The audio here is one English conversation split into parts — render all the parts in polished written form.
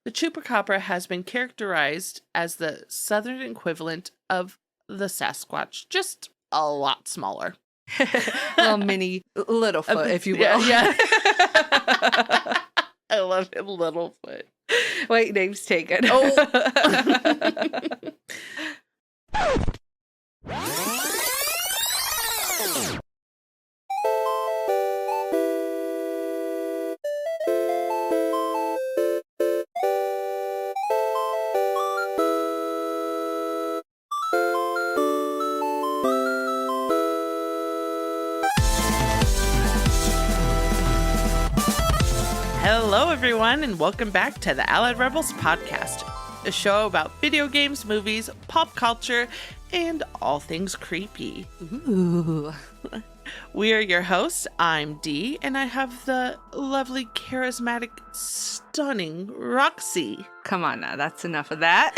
The Chupacabra has been characterized as the southern equivalent of the Sasquatch, just a lot smaller. Little mini Littlefoot, if you will. Yeah. I love it, Littlefoot. Wait, name's taken. Oh. Hello, everyone, and welcome back to the Allied Rebels podcast, a show about video games, movies, pop culture, and all things creepy. Ooh. We are your hosts. I'm Dee, and I have the lovely, charismatic, stunning Roxxy. Come on now, that's enough of that.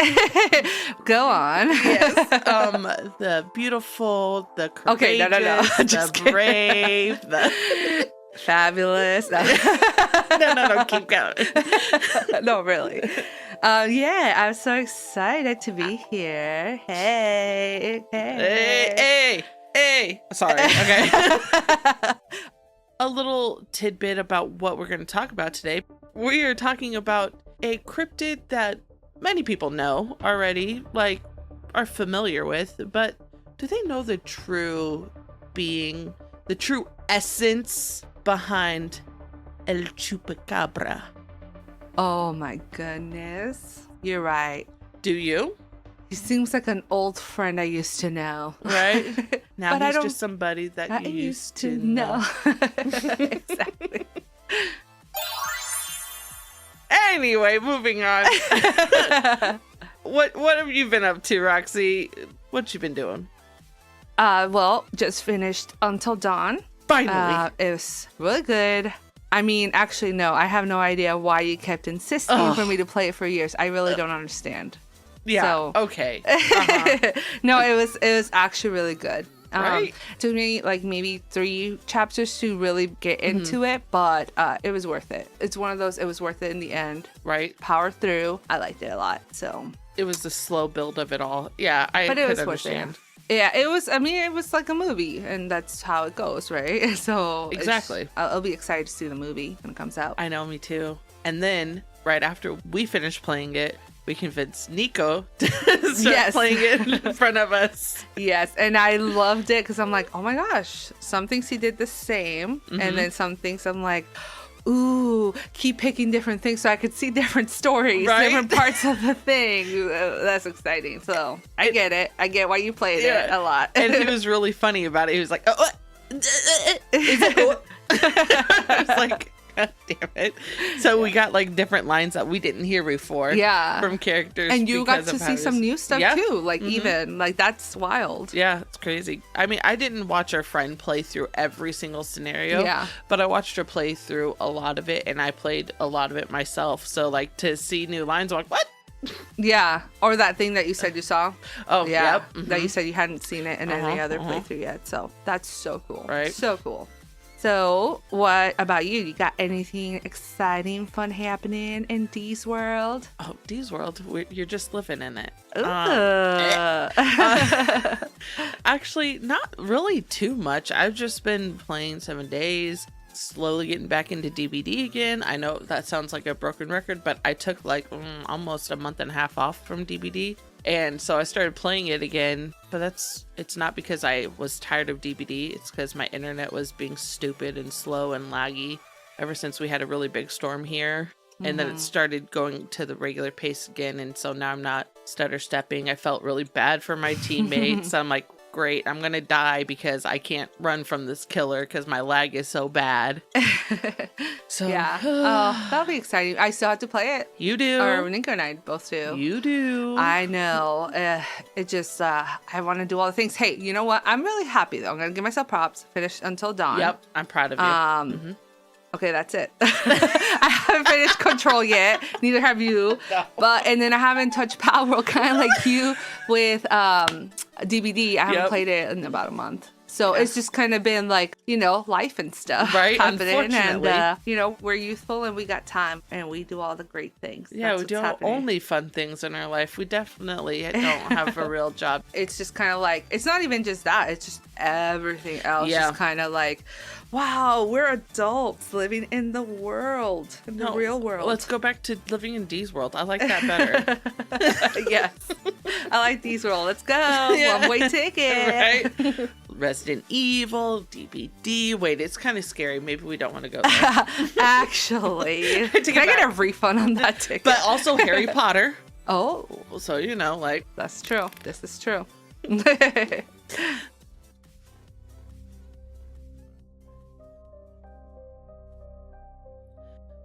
Go on. Yes. The beautiful, the courageous, Okay, no. the brave, the... Fabulous. No, keep going. No, really. Yeah, I'm so excited to be here. Hey. Sorry. Okay. A little tidbit about what we're going to talk about today. We are talking about a cryptid that many people know already, like, are familiar with, but do they know the true being, the true essence behind El Chupacabra? Oh my goodness. You're right. Do you? He seems like an old friend I used to know. Right? Now But he's just somebody that you used to know. Exactly. Anyway, moving on. What have you been up to, Roxy? What you been doing? Well, just finished Until Dawn. Finally. It was really good. I mean, actually, no, I have no idea why you kept insisting for me to play it for years. I really don't understand. Yeah. So. Okay. Uh-huh. No, it was actually really good. Right. It took me like maybe 3 chapters to really get into it, but it was worth it. It's one of those, it was worth it in the end. Right. Power through. I liked it a lot. So. It was the slow build of it all. Yeah, But it was worth understand. it. Yeah, it was. I mean, it was like a movie, and that's how it goes, right? So Exactly. I'll be excited to see the movie when it comes out. I know, me too. And then, right after we finished playing it, we convinced Nico to start playing it in front of us. Yes, and I loved it because I'm like, oh my gosh, some things he did the same, and then some things I'm like, ooh, keep picking different things so I could see different stories, right? Different parts of the thing. That's exciting. So I get it. I get why you played it a lot. And he was really funny about it. He was like, oh, is it? I was like, God damn it. So we got like different lines that we didn't hear before. Yeah. From characters. And you got to see some new stuff too. Like even like that's wild. Yeah, it's crazy. I mean, I didn't watch our friend play through every single scenario. Yeah. But I watched her play through a lot of it, and I played a lot of it myself. So like to see new lines, I'm like, what? Yeah. Or that thing that you said you saw. Oh, yeah. Yep. That you said you hadn't seen it in any other playthrough yet. So that's so cool. Right. So cool. So, what about you? You got anything exciting, fun happening in Dee's world? Oh, Dee's world, you're just living in it. Actually, not really too much. I've just been playing 7 Days, slowly getting back into DBD again. I know that sounds like a broken record, but I took like almost a month and a half off from DBD. And so I started playing it again, but it's not because I was tired of DBD. It's because my internet was being stupid and slow and laggy ever since we had a really big storm here. And then it started going to the regular pace again. And so now I'm not stutter stepping. I felt really bad for my teammates. I'm like, great, I'm going to die because I can't run from this killer because my lag is so bad. So yeah. Oh, that'll be exciting. I still have to play it. You do. Or Nico and I both do. You do. I know. It just, I want to do all the things. Hey, you know what? I'm really happy though. I'm going to give myself props. Finish Until Dawn. Yep. I'm proud of you. Okay, that's it. I haven't finished Control yet. Neither have you. No. And then I haven't touched Power World, kind of like you with DBD. I haven't played it in about a month. So it's just kind of been like, life and stuff happening. Unfortunately. And, we're youthful and we got time and we do all the great things. Yeah, That's we do what's happening. only fun things in our life. We definitely don't have a real job. It's just kind of like, it's not even just that. It's just everything else. Yeah. Just kind of like, wow, we're adults living in the world, in the real world. Let's go back to living in Dee's world. I like that better. Yes. I like Dee's world. Let's go. Yeah. One-way ticket. Right? Resident Evil, DVD. Wait, it's kind of scary. Maybe we don't want to go there. Actually. Can I get a refund on that ticket? But also Harry Potter. Oh. So, That's true. This is true.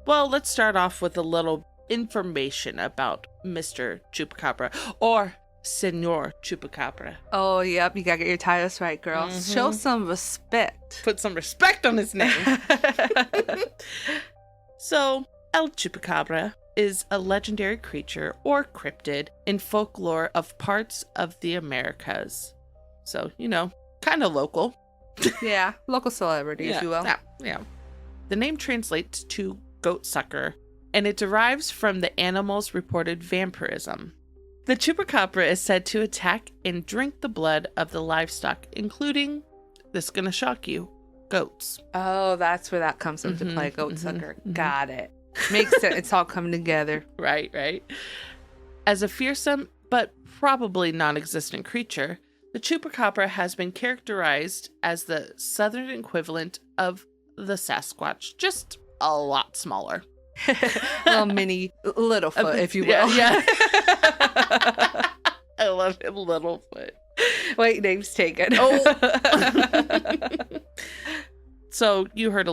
Well, let's start off with a little information about Mr. Chupacabra, or Senor Chupacabra. Oh, yep. You gotta get your titles right, girl. Show some respect. Put some respect on his name. So, El Chupacabra is a legendary creature or cryptid in folklore of parts of the Americas. So, kind of local. Yeah, local celebrity, if you will. Yeah. The name translates to goat sucker, and it derives from the animal's reported vampirism. The chupacabra is said to attack and drink the blood of the livestock, including, this is gonna shock you, goats. Oh, that's where that comes into play. Goat sucker. Got it. Makes sense. It's all coming together. Right. As a fearsome but probably non-existent creature, the chupacabra has been characterized as the southern equivalent of the Sasquatch, just a lot smaller. Little mini Littlefoot, if you will. Yeah. I love him, Littlefoot. Wait, name's taken. Oh. So you heard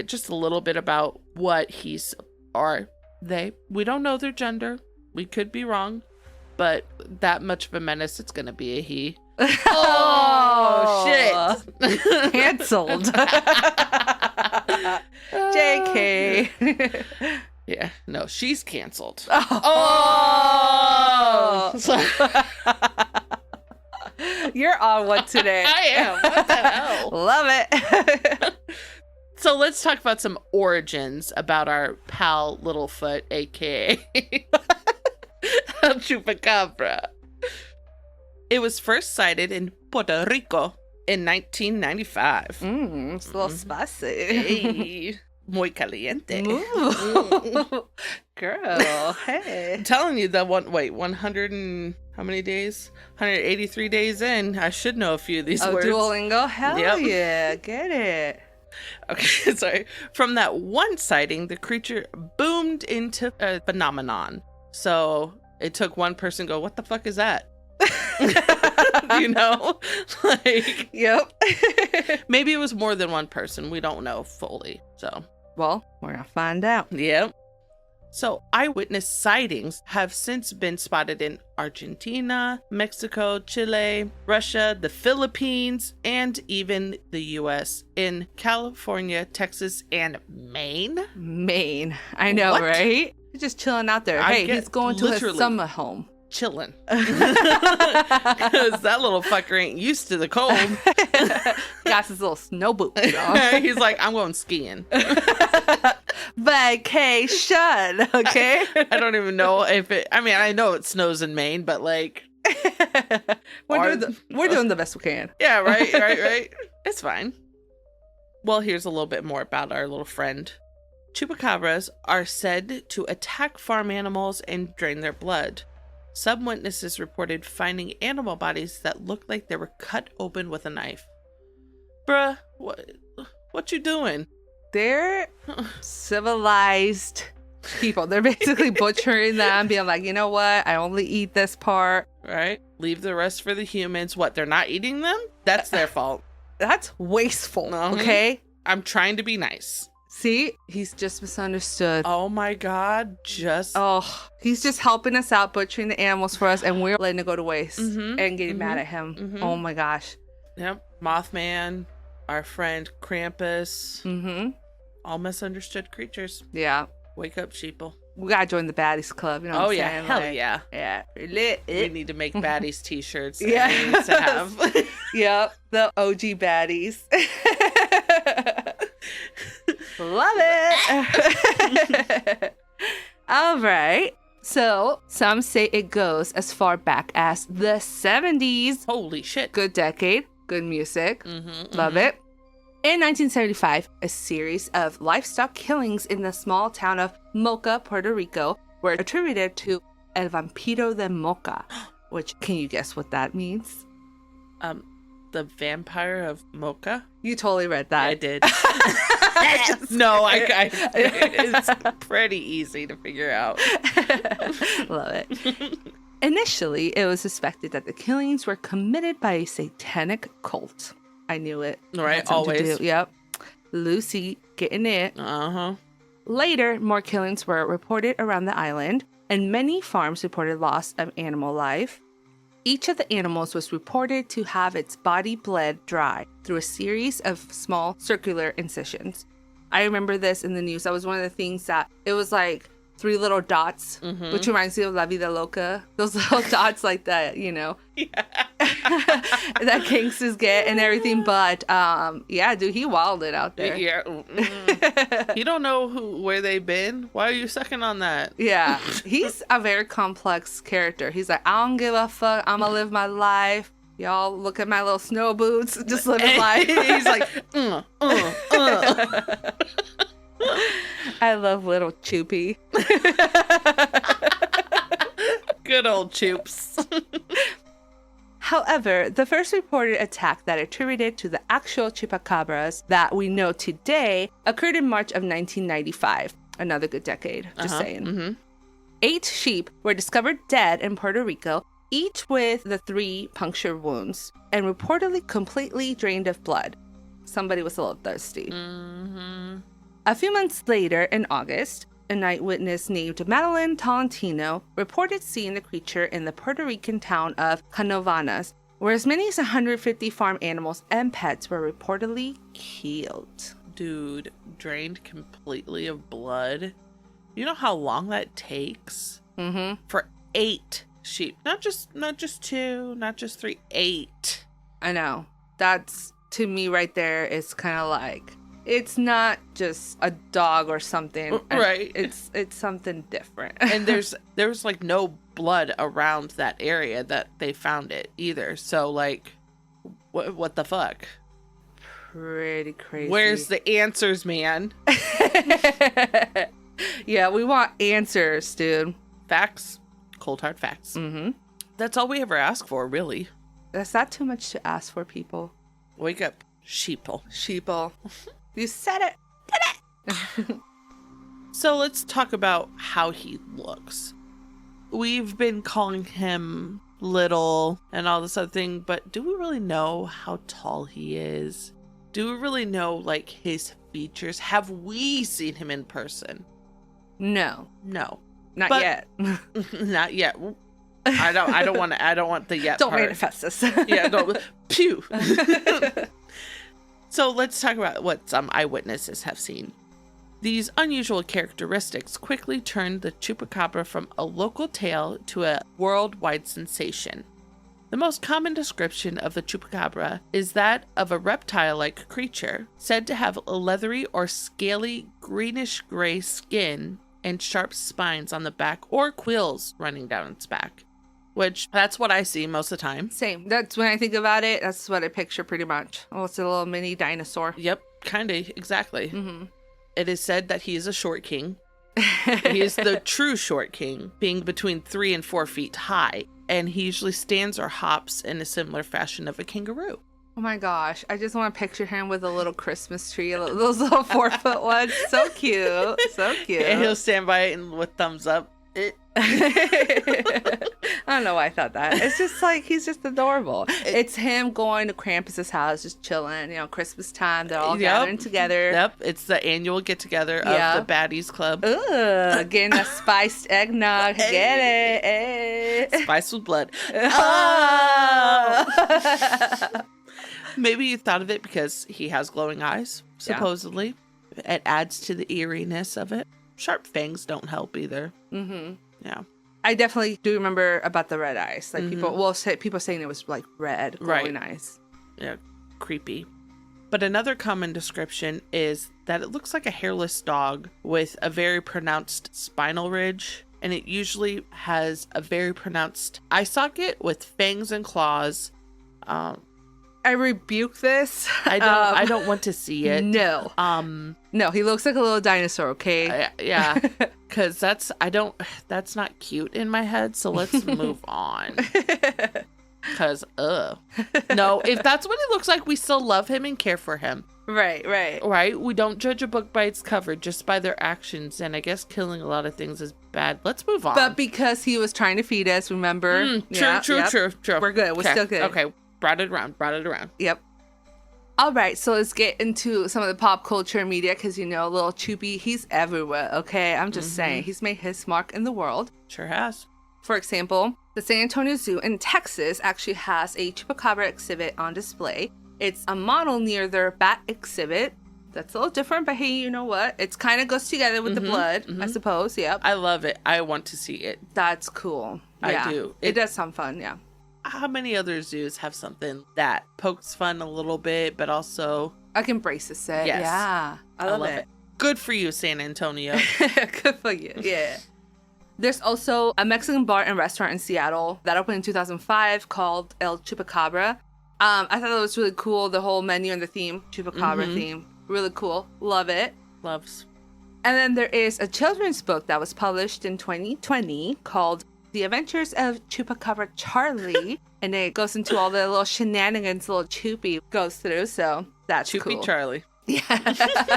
just a little bit about what they. We don't know their gender. We could be wrong, but that much of a menace, it's gonna be a he. Oh, shit. Canceled. JK. Yeah, no, she's canceled. Oh. You're on one today. I am. What the hell? Love it. So let's talk about some origins about our pal Littlefoot, aka Chupacabra. It was first sighted in Puerto Rico in 1995. It's a little spicy. Hey, muy caliente. Ooh. Girl, hey. I'm telling you, 100 and how many days? 183 days in. I should know a few of these words. Duolingo? Hell Yep. yeah, get it. Okay, sorry. From that one sighting, the creature boomed into a phenomenon. So it took one person to go, what the fuck is that? Like, yep. Maybe it was more than one person. We don't know fully. So, well, we're gonna find out. Yep. So eyewitness sightings have since been spotted in Argentina, Mexico, Chile, Russia, the Philippines, and even the US in California, Texas, and Maine. Maine. I know, What? right? He's just chilling out there. Hey, he's going to his summer home. Chilling. Because that little fucker ain't used to the cold. Got his little snow boots on. He's like, I'm going skiing. Vacation, okay? I don't even know if I know it snows in Maine, but like... we're doing the best we can. Yeah, right. It's fine. Well, here's a little bit more about our little friend. Chupacabras are said to attack farm animals and drain their blood. Some witnesses reported finding animal bodies that looked like they were cut open with a knife. Bruh, what you doing? They're civilized people. They're basically butchering them, being like, you know what? I only eat this part. Right? Leave the rest for the humans. What, they're not eating them? That's their fault. That's wasteful, okay? I'm trying to be nice. See? He's just misunderstood. Oh my God. He's just helping us out, butchering the animals for us, and we're letting it go to waste and getting mad at him. Oh my gosh. Yep. Mothman, our friend Krampus. Mm-hmm. All misunderstood creatures. Yeah. Wake up, sheeple. We gotta join the Baddies Club. You know what I'm saying? Hell like, yeah. Yeah. Lit. We need to make Baddies t-shirts. Yeah. We need to have. Yep. The OG Baddies. Love it. All right. So some say it goes as far back as the 70s. Holy shit. Good decade. Good music. Love it. In 1975, a series of livestock killings in the small town of Mocha, Puerto Rico, were attributed to El Vampiro de Mocha, which, can you guess what that means? The Vampire of Mocha? You totally read that. I did. No, it's pretty easy to figure out. Love it. Initially, it was suspected that the killings were committed by a satanic cult. I knew it. Right, always. Yep. Lucy getting it. Uh-huh. Later, more killings were reported around the island, and many farms reported loss of animal life. Each of the animals was reported to have its body bled dry through a series of small circular incisions. I remember this in the news. That was one of the things that it was like 3 little dots, which reminds me of La Vida Loca. Those little dots like that, you know, that gangsters get and everything. But yeah, dude, he wilded out there. Yeah. You don't know where they've been? Why are you sucking on that? Yeah, he's a very complex character. He's like, I don't give a fuck. I'm gonna live my life. Y'all look at my little snow boots. Just living life. He's like, I love little Chuppy. Good old Chups. However, the first reported attack that attributed to the actual Chupacabras that we know today occurred in March of 1995. Another good decade, just saying. 8 sheep were discovered dead in Puerto Rico, each with the 3 puncture wounds, and reportedly completely drained of blood. Somebody was a little thirsty. A few months later, in August, a night witness named Madeline Tolentino reported seeing the creature in the Puerto Rican town of Canovanas, where as many as 150 farm animals and pets were reportedly killed. Dude, drained completely of blood. You know how long that takes? For 8 sheep. Not just 2, not just 3, 8. I know. That's, to me right there, is kind of like, it's not just a dog or something. Right. It's something different. And there was like no blood around that area that they found it either. So like, what the fuck? Pretty crazy. Where's the answers, man? Yeah, we want answers, dude. Facts. Cold hard facts. That's all we ever ask for, really. That's not too much to ask for, people. Wake up, sheeple. Sheeple. You said it. Did it. So let's talk about how he looks. We've been calling him little and all this other thing, but do we really know how tall he is? Do we really know like his features? Have we seen him in person? No. No. Not But- yet. Not yet. I don't want the yet Don't part. manifest this. Yeah, don't. Pew. So let's talk about what some eyewitnesses have seen. These unusual characteristics quickly turned the Chupacabra from a local tale to a worldwide sensation. The most common description of the Chupacabra is that of a reptile-like creature, said to have a leathery or scaly greenish-gray skin and sharp spines on the back or quills running down its back. Which, that's what I see most of the time. Same. That's when I think about it. That's what I picture pretty much. Oh, it's a little mini dinosaur. Yep, kind of, exactly. It is said that he is a short king. He is the true short king, being between 3 and 4 feet high. And he usually stands or hops in a similar fashion of a kangaroo. Oh my gosh. I just want to picture him with a little Christmas tree, those little 4-foot ones. So cute. So cute. And he'll stand by it and with thumbs up. I don't know why I thought that. It's just like, he's just adorable. It's him going to Krampus's house, just chilling, Christmas time. They're all gathering together. Yep, it's the annual get-together of the Baddies Club. Ooh, getting a spiced eggnog. Get it. Hey. Spice with blood. Oh! Maybe you thought of it because he has glowing eyes, supposedly. It adds to the eeriness of it. Sharp fangs don't help either. Mm-hmm. Yeah. I definitely do remember about the red eyes. Like people saying it was like red, glowing eyes. Yeah, creepy. But another common description is that it looks like a hairless dog with a very pronounced spinal ridge. And it usually has a very pronounced eye socket with fangs and claws. I rebuke this. I don't want to see it. No. No, he looks like a little dinosaur, okay? Yeah. Cuz that's not cute in my head, so let's move on. Cuz no, if that's what he looks like, we still love him and care for him. Right? We don't judge a book by its cover, just by their actions, and I guess killing a lot of things is bad. Let's move on. But because he was trying to feed us, remember? True. We're good. We're still good. Okay. Brought it around. Yep. All right, so let's get into some of the pop culture media because, little Chuppy, he's everywhere, okay? I'm just saying. He's made his mark in the world. Sure has. For example, the San Antonio Zoo in Texas actually has a Chupacabra exhibit on display. It's a model near their bat exhibit. That's a little different, but hey, you know what? It kind of goes together with the blood, I suppose. Yep. I love it. I want to see it. That's cool. Yeah. I do. It does sound fun, yeah. How many other zoos have something that pokes fun a little bit, but also... Like embraces it. Yes. Yeah. I love it. Good for you, San Antonio. Good for you. Yeah. There's also a Mexican bar and restaurant in Seattle that opened in 2005 called El Chupacabra. I thought that was really cool. The whole menu and the theme, Chupacabra theme. Really cool. Love it. Loves. And then there is a children's book that was published in 2020 called The Adventures of Chupacabra Charlie. And it goes into all the little shenanigans little Chuppy goes through. So that's Chuppy cool. Charlie. Yeah.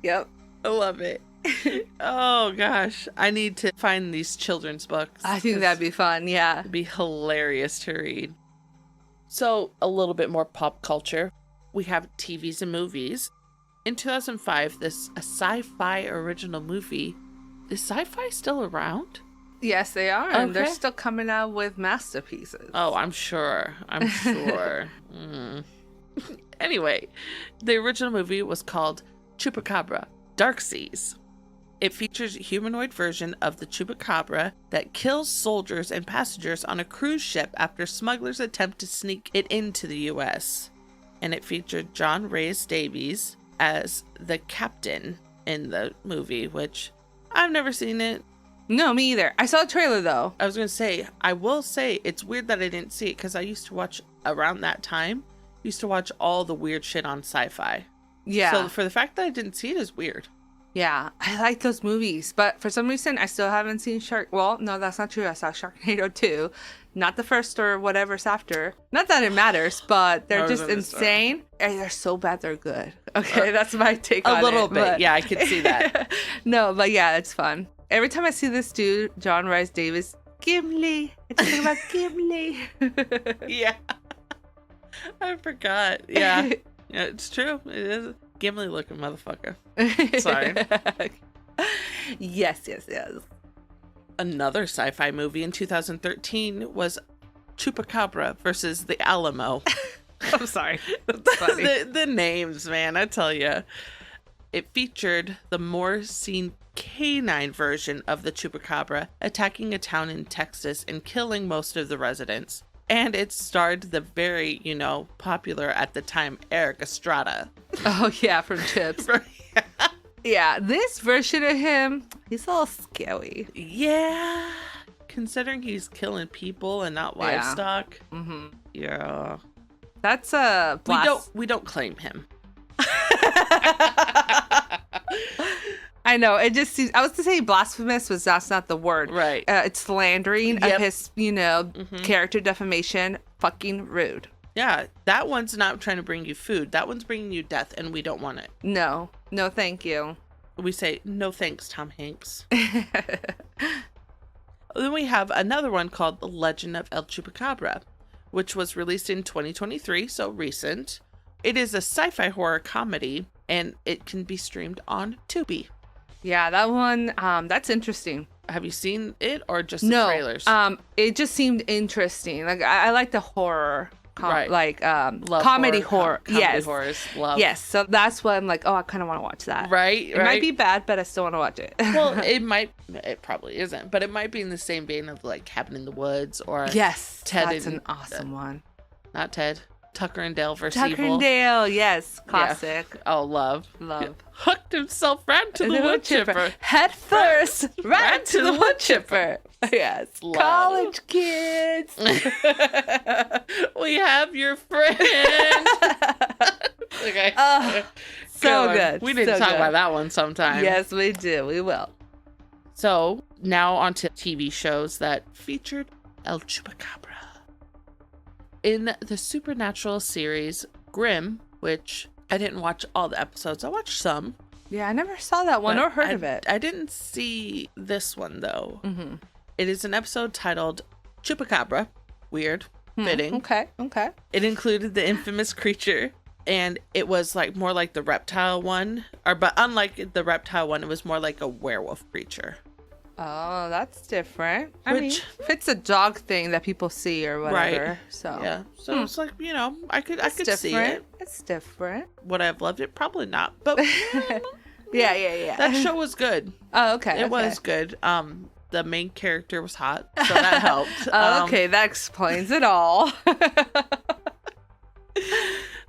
Yep. I love it. Oh, gosh. I need to find these children's books. I think that'd be fun. Yeah. It'd be hilarious to read. So, a little bit more pop culture. We have TVs and movies. In 2005, a sci-fi original movie. Is sci-fi still around? Yes, they are. Okay. And they're still coming out with masterpieces. Oh, I'm sure. Anyway, the original movie was called Chupacabra, Dark Seas. It features a humanoid version of the Chupacabra that kills soldiers and passengers on a cruise ship after smugglers attempt to sneak it into the U.S. And it featured John Rhys Davies as the captain in the movie, which I've never seen it. No, me either. I saw a trailer, though. I was going to say, I will say, it's weird that I didn't see it because I used to watch, around that time, all the weird shit on sci-fi. Yeah. So for the fact that I didn't see it is weird. Yeah, I like those movies, but for some reason, I still haven't seen Well, no, that's not true. I saw Sharknado 2. Not the first or whatever's after. Not that it matters, but they're just insane. And they're so bad they're good. Okay, that's my take on it. A little bit. Yeah, I could see that. No, but yeah, it's fun. Every time I see this dude, John Rhys Davies, Gimli. It's talking about Gimli. Yeah. I forgot. Yeah. Yeah, it's true. It is a Gimli looking motherfucker. Sorry. Yes. Another sci-fi movie in 2013 was Chupacabra versus the Alamo. I'm sorry. That's funny. the names, man, I tell you. It featured the more seen canine version of the Chupacabra attacking a town in Texas and killing most of the residents. And it starred the very, popular at the time, Eric Estrada. Oh, yeah, from Chips. Yeah, this version of him, he's a little scary. Yeah. Considering he's killing people and not livestock. Yeah. Mm-hmm. Yeah. That's a we don't claim him. I know. It just seems, I was to say blasphemous, but that's not the word. Right. It's slandering of his, character defamation. Fucking rude. Yeah. That one's not trying to bring you food. That one's bringing you death, and we don't want it. No. No, thank you. We say, no thanks, Tom Hanks. Then we have another one called The Legend of El Chupacabra, which was released in 2023, so recent. It is a sci-fi horror comedy, and it can be streamed on Tubi. Yeah, that one, that's interesting. Have you seen it or just the trailers? It just seemed interesting. Like, I like the horror Right. like Love comedy horror. Comedy Yes. horrors. Love. Yes. So that's what I'm like, oh, I kind of want to watch that. Right. It might be bad, but I still want to watch it. Well, it probably isn't, but it might be in the same vein of like Cabin in the Woods or yes, Ted that's and, an awesome one. Not Ted. Tucker and Dale versus Tucker Evil. and Dale, yes, classic. Yeah. Oh, love. Love. Hooked himself right to the wood chipper. Head first, right to the wood chipper. Yes. Love. College kids. We have your friend. Okay. So one. good. We need so to talk good. about that one sometime. Yes, we do. We will. So now on to TV shows that featured El Chupacabra. In the supernatural series Grimm, which I didn't watch all the episodes. I watched some. Yeah, I never saw that one or heard of it. I didn't see this one, though. Mm-hmm. It is an episode titled Chupacabra. Weird. Fitting. Okay. It included the infamous creature, and it was like more like the reptile one. But unlike the reptile one, it was more like a werewolf creature. Oh, that's different. I mean, if it's a dog thing that people see or whatever. Right. So yeah. So it's like, I could different. see it. It's different. Would I have loved it? Probably not. But yeah. that show was good. Oh, okay. It was good. The main character was hot, so that helped. Okay, that explains it all.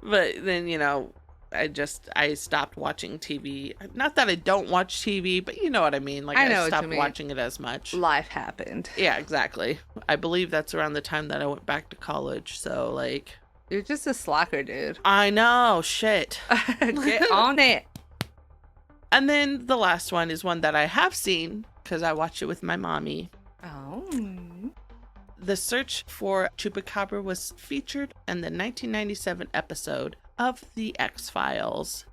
But then, I stopped watching TV. Not that I don't watch TV, but you know what I mean. Like, I know I stopped what you mean. watching it as much. Life happened. Yeah, exactly. I believe that's around the time that I went back to college. So, like... You're just a slacker, dude. I know. Shit. Get on it. And then the last one is one that I have seen because I watched it with my mommy. Oh. The search for Chupacabra was featured in the 1997 episode of The X-Files.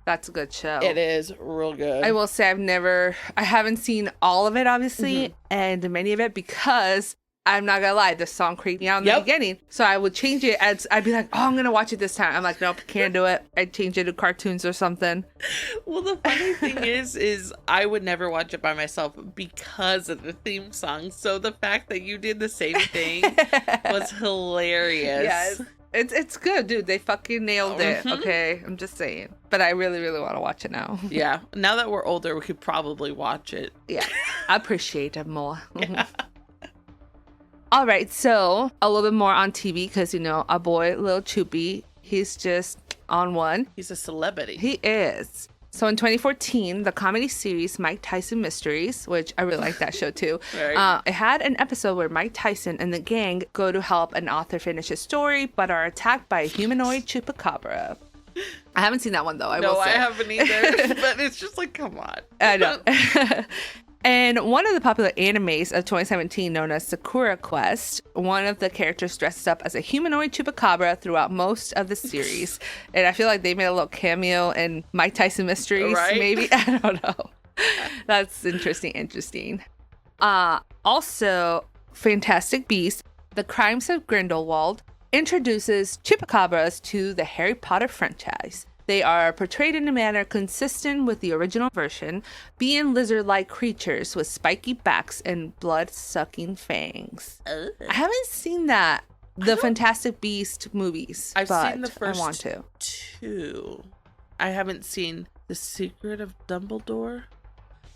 That's a good show. It is real good. I will say I haven't seen all of it, obviously, and many of it because I'm not gonna lie, the song creeped me out in the beginning. So I would change it as I'd be like, oh, I'm gonna watch it this time. I'm like, nope, can't do it. I'd change it to cartoons or something. Well, the funny thing is I would never watch it by myself because of the theme song. So the fact that you did the same thing was hilarious. Yes. It's good, dude. They fucking nailed it. Okay, I'm just saying. But I really, really want to watch it now. Yeah. Now that we're older, we could probably watch it. Yeah. I appreciate it more. Yeah. All right, so a little bit more on TV because, our boy, Lil Chuppy, he's just on one. He's a celebrity. He is. So in 2014, the comedy series Mike Tyson Mysteries, which I really like that show too, Right. It had an episode where Mike Tyson and the gang go to help an author finish his story, but are attacked by a humanoid chupacabra. I haven't seen that one though. No, I haven't either. But it's just like, come on. I know. And one of the popular animes of 2017, known as Sakura Quest, one of the characters dresses up as a humanoid chupacabra throughout most of the series. And I feel like they made a little cameo in Mike Tyson Mysteries, Right? maybe. I don't know. That's interesting. Also, Fantastic Beasts, The Crimes of Grindelwald, introduces chupacabras to the Harry Potter franchise. They are portrayed in a manner consistent with the original version, being lizard-like creatures with spiky backs and blood-sucking fangs. I haven't seen that. The Fantastic Beast movies. I've but seen the first I want to. two. I haven't seen The Secret of Dumbledore,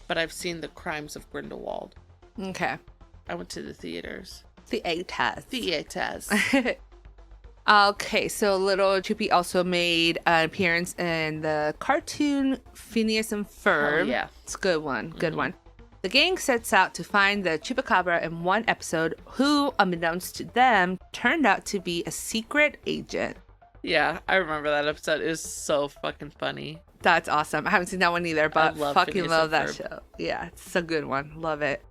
but I've seen The Crimes of Grindelwald. Okay. I went to the theaters. Theaters. Okay, so Little Chuppy also made an appearance in the cartoon Phineas and Ferb. Oh, yeah. It's a good one. Good one. The gang sets out to find the Chupacabra in one episode, who, unbeknownst to them, turned out to be a secret agent. Yeah, I remember that episode. It was so fucking funny. That's awesome. I haven't seen that one either, but fucking Phineas love and that Ferb. show. Yeah, it's a good one. Love it.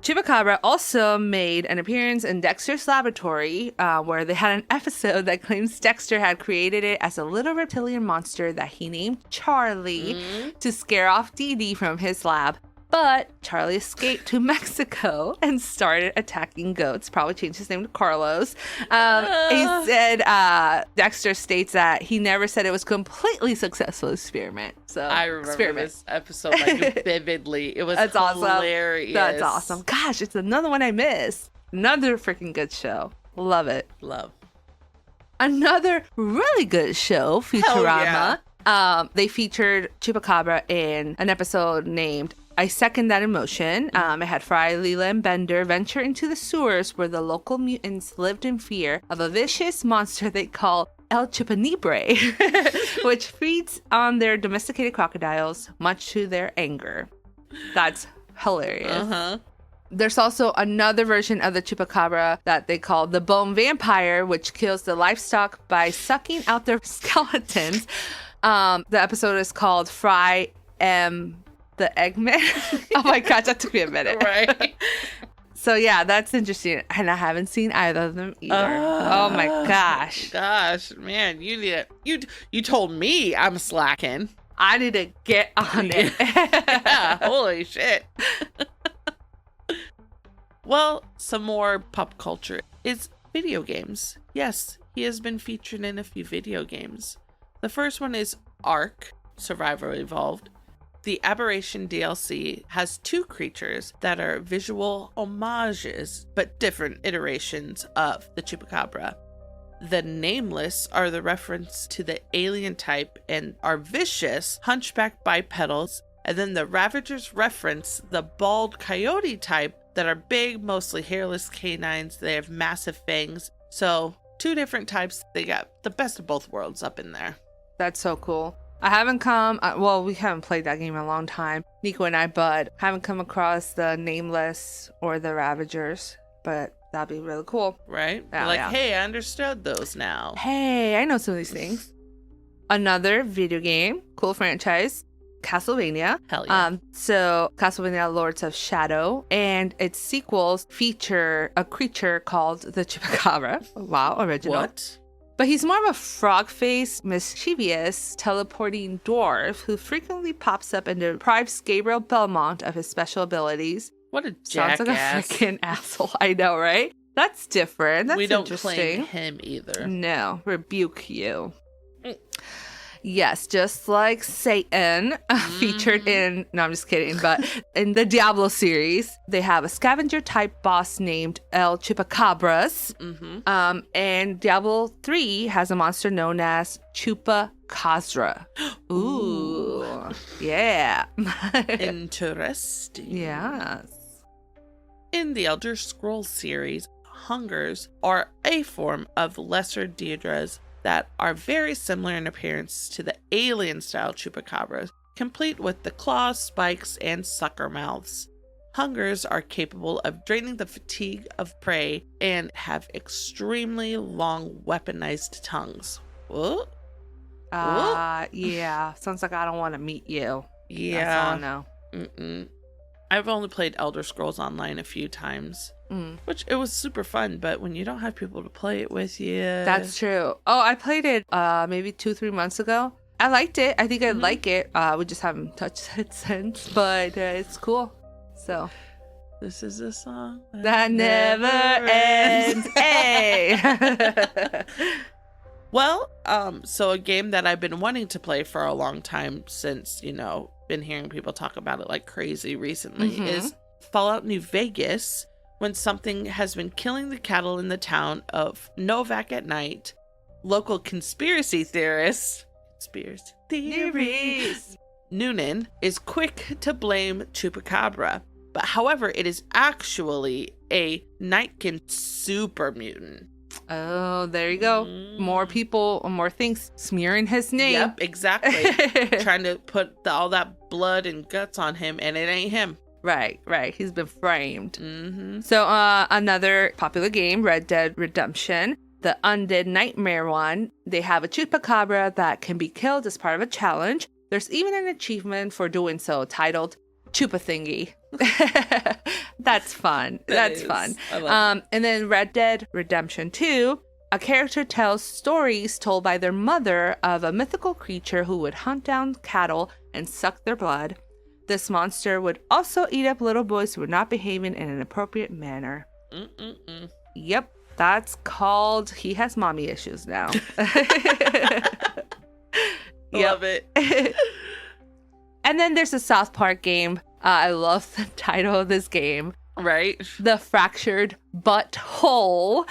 Chupacabra also made an appearance in Dexter's Laboratory, where they had an episode that claims Dexter had created it as a little reptilian monster that he named Charlie to scare off Dee Dee from his lab. But Charlie escaped to Mexico and started attacking goats. Probably changed his name to Carlos. He said Dexter states that he never said it was a completely successful experiment. So I remember this episode like vividly. It was That's hilarious. Awesome. That's awesome. Gosh, it's another one I missed. Another freaking good show. Love it. Love. Another really good show, Futurama. They featured Chupacabra in an episode named I Second That Emotion. It had Fry, Leela, and Bender venture into the sewers where the local mutants lived in fear of a vicious monster they call El Chupanibre, which feeds on their domesticated crocodiles, much to their anger. That's hilarious. There's also another version of the Chupacabra that they call the Bone Vampire, which kills the livestock by sucking out their skeletons. The episode is called Fry M. the Eggman. Oh my gosh, that took me a minute. Right. So yeah, that's interesting. And I haven't seen either of them either. Oh my gosh. Gosh, man, you told me I'm slacking. I need to get on it. Yeah, holy shit. Well, some more pop culture is video games. Yes, he has been featured in a few video games. The first one is Ark, Survivor Evolved. The Aberration DLC has 2 creatures that are visual homages, but different iterations of the Chupacabra. The Nameless are the reference to the alien type and are vicious hunchback bipedals, and then the Ravagers reference the bald coyote type that are big, mostly hairless canines. They have massive fangs. So 2 different types. They got the best of both worlds up in there. That's so cool. I haven't we haven't played that game in a long time, Nico and I, but haven't come across the Nameless or the Ravagers, but that'd be really cool. Right? Yeah. Hey, I understood those now. Hey, I know some of these things. Another video game, cool franchise, Castlevania. Hell yeah. So Castlevania Lords of Shadow and its sequels feature a creature called the Chupacabra. Wow, original. What? But he's more of a frog-faced, mischievous, teleporting dwarf who frequently pops up and deprives Gabriel Belmont of his special abilities. What a jackass. Sounds like a freaking asshole. I know, right? That's different. That's we don't interesting. claim him either. No, rebuke you. Yes, just like Satan featured in, no, I'm just kidding, but in the Diablo series, they have a scavenger type boss named El Chupacabras. And Diablo 3 has a monster known as Chupacabra. Ooh. Yeah. Interesting. Yes. In the Elder Scrolls series, hungers are a form of lesser Daedras that are very similar in appearance to the alien-style Chupacabras, complete with the claws, spikes, and sucker mouths. Hungers are capable of draining the fatigue of prey and have extremely long weaponized tongues. What? Yeah. Sounds like I don't want to meet you. Yeah. That's all I know. Mm-mm. I've only played Elder Scrolls Online a few times, which it was super fun, but when you don't have people to play it with you... That's true. Oh, I played it maybe 2-3 months ago. I liked it. I think I like it. We just haven't touched it since, but it's cool. So... This is a song that never ends. Hey! Well, so a game that I've been wanting to play for a long time since, been hearing people talk about it like crazy recently is Fallout New Vegas, when something has been killing the cattle in the town of Novak at night. Local conspiracy theorists Noonan is quick to blame Chupacabra, but however, it is actually a Nightkin super mutant. Oh, there you go. More people, more things smearing his name. Yep, exactly. Trying to put all that blood and guts on him, and it ain't him. Right. He's been framed. So another popular game, Red Dead Redemption, the Undead Nightmare one. They have a Chupacabra that can be killed as part of a challenge. There's even an achievement for doing so titled Chupa Thingy. That's fun. That's fun. And then Red Dead Redemption 2, a character tells stories told by their mother of a mythical creature who would hunt down cattle and suck their blood. This monster would also eat up little boys who were not behaving in an appropriate manner. Yep, that's called He Has Mommy Issues Now. Love it. And then there's a South Park game. I love the title of this game. Right. The Fractured Butthole.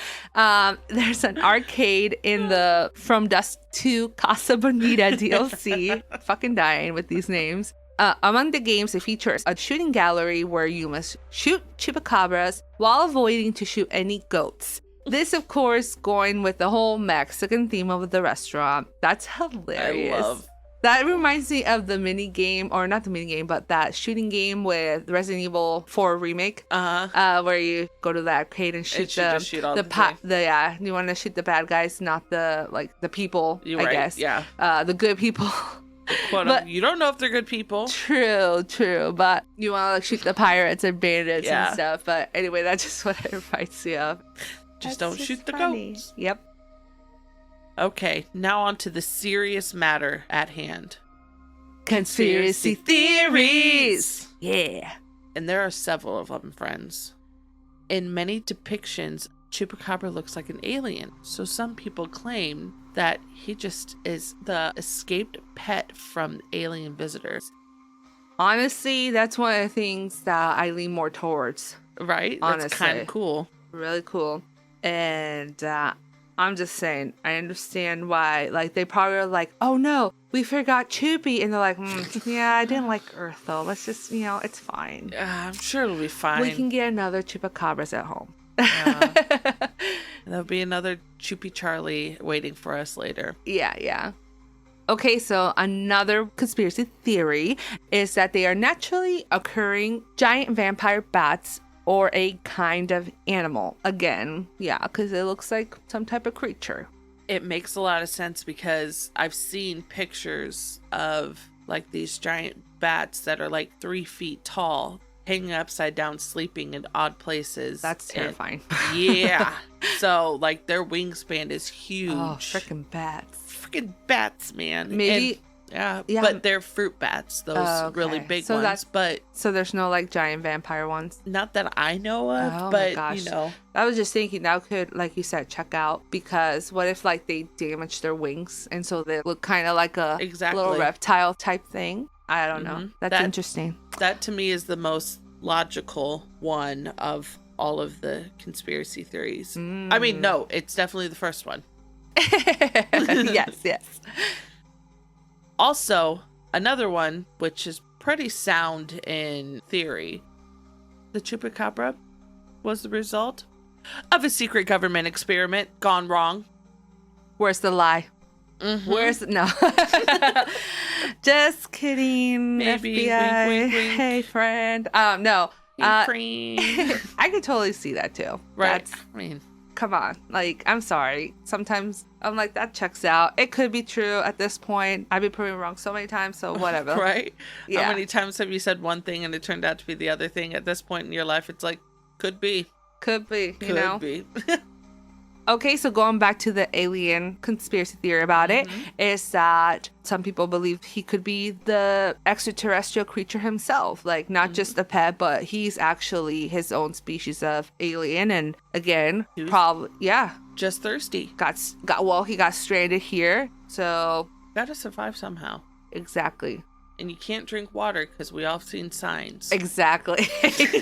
There's an arcade in the From Dusk to Casa Bonita DLC. Fucking dying with these names. Among the games, it features a shooting gallery where you must shoot chupacabras while avoiding to shoot any goats. This, of course, going with the whole Mexican theme of the restaurant. That's hilarious. That reminds me of the mini game, or not the mini game, but that shooting game with Resident Evil 4 remake, where you go to the arcade and shoot you want to shoot the bad guys, not the people. I guess. Yeah. The good people. But you don't know if they're good people. True. But you want to shoot the pirates and bandits and stuff. But anyway, that's just what it reminds me of. Just don't shoot the goats. Yep. Okay, now on to the serious matter at hand. Conspiracy theories! Yeah. And there are several of them, friends. In many depictions, Chupacabra looks like an alien, so some people claim that he just is the escaped pet from alien visitors. Honestly, that's one of the things that I lean more towards. Right? Honestly. That's kind of cool. Really cool. And I'm just saying, I understand why. Like, they probably are like, oh no, we forgot Chuppy. And they're like, yeah, I didn't like Earth though. Let's just, it's fine. I'm sure it'll be fine. We can get another Chupacabras at home. There'll be another Chuppy Charlie waiting for us later. Yeah. Okay, so another conspiracy theory is that they are naturally occurring giant vampire bats or a kind of animal. Again, because it looks like some type of creature. It makes a lot of sense because I've seen pictures of like these giant bats that are like 3 feet tall, hanging upside down, sleeping in odd places. That's terrifying. Yeah. So like their wingspan is huge. Oh, freaking bats. Freaking bats, man. Maybe. Yeah, but they're fruit bats, those really big ones. So there's no like giant vampire ones? Not that I know of, but my gosh. I was just thinking that could, like you said, check out, because what if like they damage their wings and so they look kind of like a little reptile type thing? I don't know. That's interesting. That to me is the most logical one of all of the conspiracy theories. I mean, no, it's definitely the first one. Yes. Also, another one, which is pretty sound in theory, the Chupacabra was the result of a secret government experiment gone wrong. Where's the lie? No. Just kidding. Maybe. FBI. Wink, wink, wink. Hey, friend. No. Hey, I could totally see that too. Right. Come on. Like, I'm sorry. Sometimes I'm like, that checks out. It could be true at this point. I've been proven wrong so many times, so whatever. Right? Yeah. How many times have you said one thing and it turned out to be the other thing? At this point in your life, it's like, could be. Could be. Could be. Okay, so going back to the alien conspiracy theory about it, is that some people believe he could be the extraterrestrial creature himself. Like, not just a pet, but he's actually his own species of alien. And again, probably, just thirsty. He got stranded here. So gotta survive somehow. Exactly. And you can't drink water because we all seen signs. Exactly.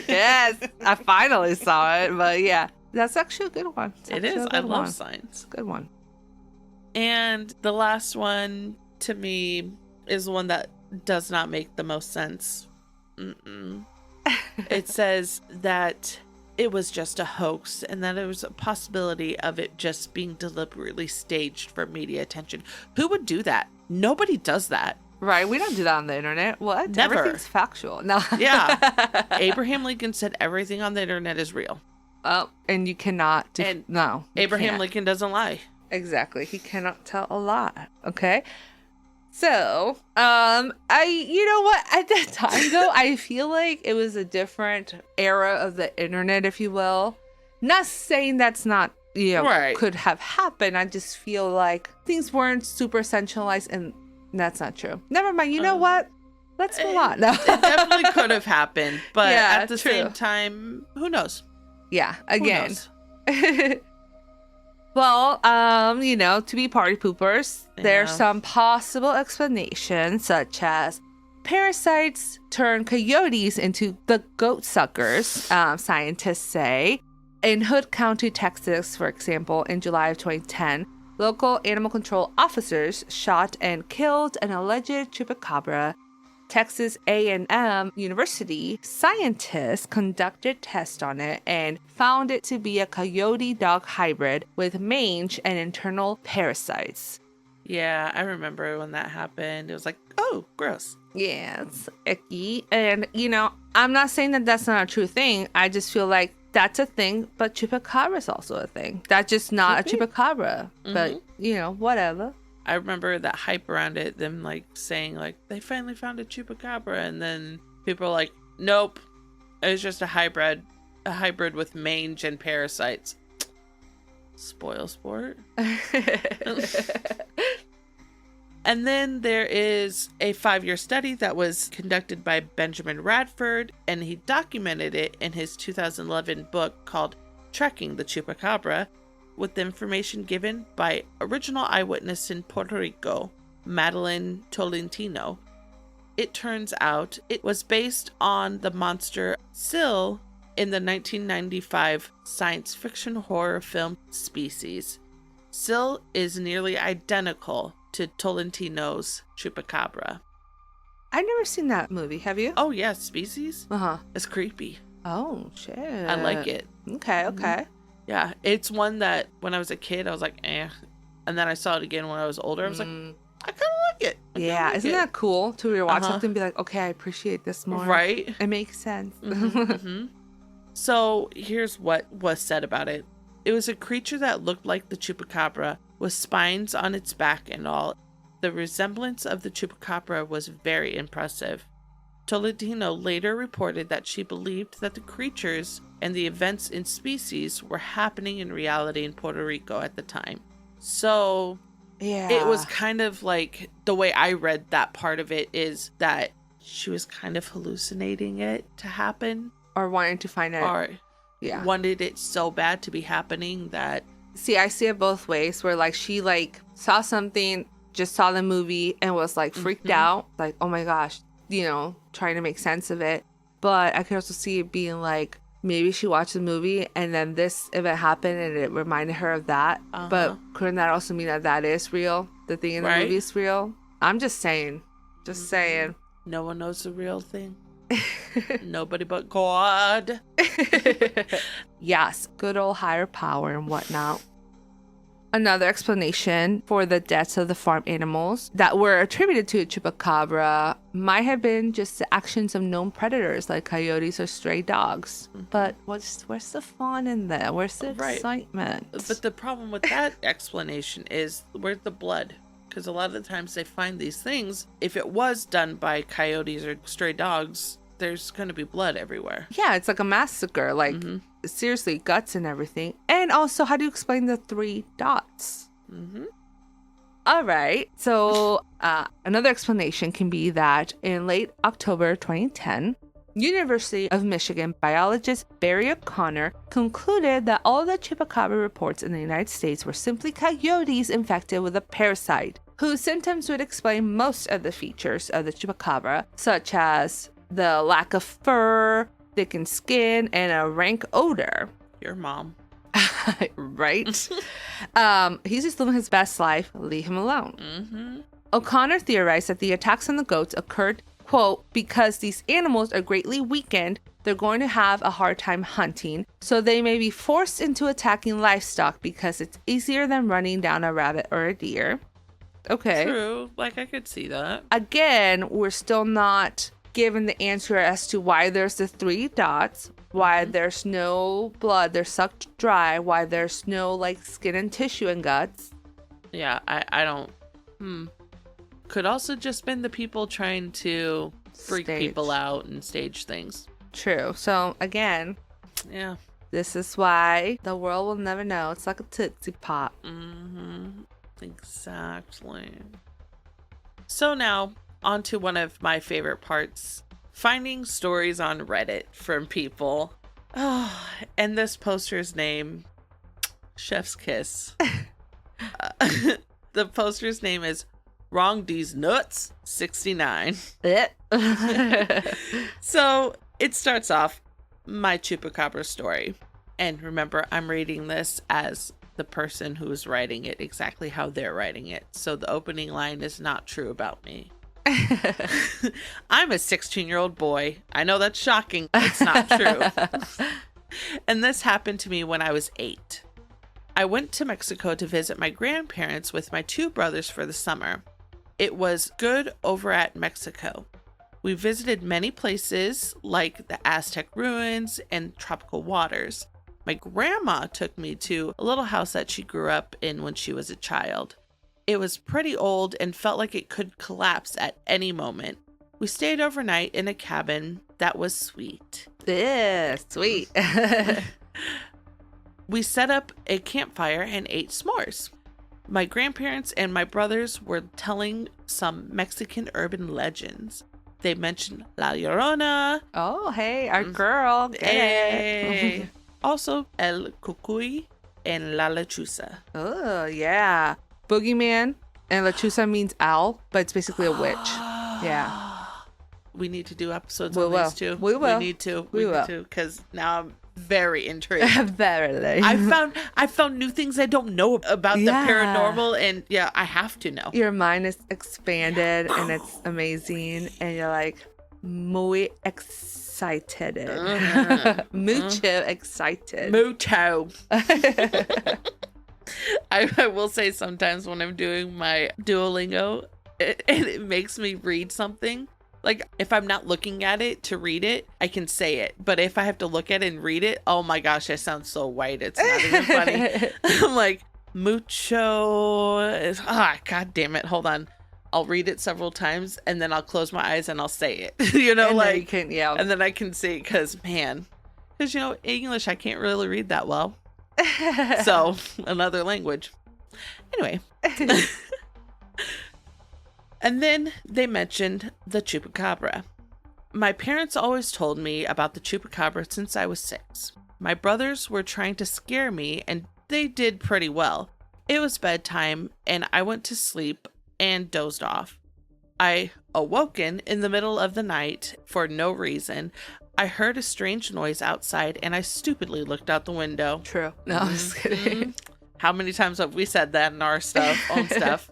Yes, I finally saw it, but yeah. That's actually a good one. It is. I love signs. Good one. And the last one, to me, is one that does not make the most sense. It says that it was just a hoax and that there was a possibility of it just being deliberately staged for media attention. Who would do that? Nobody does that. Right. We don't do that on the internet. What? Never. Everything's factual. No. Yeah. Abraham Lincoln said everything on the internet is real. Oh, and you cannot. No. Abraham Lincoln doesn't lie. Exactly. He cannot tell a lie. Okay. So, you know what? At that time, though, I feel like it was a different era of the internet, if you will. Not saying that's not, could have happened. I just feel like things weren't super centralized, and that's not true. Never mind. You know what? Let's move on. No. It definitely could have happened, but at the same time, who knows? Yeah, again. Well, to be party poopers, there's some possible explanations, such as parasites turn coyotes into the goat suckers, scientists say. In Hood County, Texas, for example, in July of 2010, local animal control officers shot and killed an alleged chupacabra. Texas A&M University scientists conducted tests on it and found it to be a coyote-dog hybrid with mange and internal parasites. Yeah, I remember when that happened. It was like, oh, gross. Yeah, it's icky. And, I'm not saying that that's not a true thing. I just feel like that's a thing, but chupacabra is also a thing. That's just not a chupacabra. But, whatever. I remember that hype around it, them like saying like they finally found a chupacabra, and then people are like, nope, it was just a hybrid with mange and parasites. Spoil sport. And then there is a 5-year study that was conducted by Benjamin Radford, and he documented it in his 2011 book called Tracking the Chupacabra, with the information given by original eyewitness in Puerto Rico, Madeline Tolentino. It turns out it was based on the monster Syl in the 1995 science fiction horror film Species. Syl is nearly identical to Tolentino's Chupacabra. I've never seen that movie. Have you? Oh, yeah, Species? Uh-huh. It's creepy. Oh, shit. I like it. Okay. Yeah, it's one that when I was a kid, I was like, eh. And then I saw it again when I was older. I was like, I kind of like it. Yeah, isn't that cool to rewatch something and be like, okay, I appreciate this more. Right? It makes sense. So here's what was said about it. It was a creature that looked like the chupacabra, with spines on its back and all. The resemblance of the chupacabra was very impressive. Tolentino later reported that she believed that the creatures and the events in Species were happening in reality in Puerto Rico at the time. So yeah, it was kind of like, the way I read that part of it is that she was kind of hallucinating it to happen. Or wanting to find out. Or wanted it so bad to be happening that... See, I see it both ways, where like she like saw something, just saw the movie and was like freaked out. Like, oh my gosh, trying to make sense of it. But I could also see it being like, maybe she watched the movie and then this event happened and it reminded her of that. But couldn't that also mean that that is real? The thing in the movie is real? I'm just saying. Saying. No one knows the real thing. Nobody but God. Yes, good old higher power and whatnot. Another explanation for the deaths of the farm animals that were attributed to a chupacabra might have been just the actions of known predators like coyotes or stray dogs. But where's the fun in that? Where's the excitement? But the problem with that explanation is, where's the blood? Because a lot of the times they find these things, if it was done by coyotes or stray dogs, there's going to be blood everywhere. Yeah, it's like a massacre. Like, seriously, guts and everything. And also, how do you explain the 3 dots? All right. So, another explanation can be that in late October 2010, University of Michigan biologist Barry O'Connor concluded that all the chupacabra reports in the United States were simply coyotes infected with a parasite, whose symptoms would explain most of the features of the chupacabra, such as the lack of fur, thickened skin, and a rank odor. Your mom. Right? He's just living his best life. Leave him alone. O'Connor theorized that the attacks on the goats occurred, quote, because these animals are greatly weakened, they're going to have a hard time hunting, so they may be forced into attacking livestock because it's easier than running down a rabbit or a deer. Okay. True. Like, I could see that. Again, we're still not given the answer as to why there's the 3 dots, why there's no blood, they're sucked dry, why there's no, like, skin and tissue and guts. Yeah, I don't... Could also just been the people trying to freak people out and stage things. True. So, again... Yeah. This is why the world will never know. It's like a Tootsie Pop. Exactly. So now, on to one of my favorite parts. Finding stories on Reddit from people. Oh, and this poster's name, Chef's Kiss. The poster's name is Wrong D's nuts, 69. So it starts off my Chupacabra story. And remember, I'm reading this as the person who is writing it, exactly how they're writing it. So the opening line is not true about me. I'm a 16-year-old boy. I know that's shocking. It's not true. And this happened to me when I was 8. I went to Mexico to visit my grandparents with my 2 brothers for the summer. It was good over at Mexico. We visited many places like the Aztec ruins and tropical waters. My grandma took me to a little house that she grew up in when she was a child. It was pretty old and felt like it could collapse at any moment. We stayed overnight in a cabin that was sweet. Yeah, sweet. We set up a campfire and ate s'mores. My grandparents and my brothers were telling some Mexican urban legends. They mentioned La Llorona. Oh, hey, our girl. Get it. Also, El Cucuy and La Lechuza. Oh, yeah. Boogeyman and Lechuza means owl, but it's basically a witch. Yeah. We need to do episodes on these too. We will. We need to. We need to, because now I'm very intrigued. Very. I found new things I don't know about the paranormal, and yeah, I have to know. Your mind is expanded and it's amazing, and you're like muy excited. Mucho excited. Mucho. I will say sometimes when I'm doing my Duolingo, it makes me read something. Like, if I'm not looking at it to read it, I can say it. But if I have to look at it and read it, oh my gosh, I sound so white. It's not even funny. I'm like, mucho. God damn it. Hold on. I'll read it several times and then I'll close my eyes and I'll say it. You know, and like, then you can, and then I can see it because, you know, English, I can't really read that well. So, another language. Anyway. And then they mentioned the Chupacabra. My parents always told me about the Chupacabra since I was 6. My brothers were trying to scare me and they did pretty well. It was bedtime and I went to sleep and dozed off. I awoken in the middle of the night for no reason. I heard a strange noise outside and I stupidly looked out the window. True. No, I'm just kidding. How many times have we said that in our own stuff?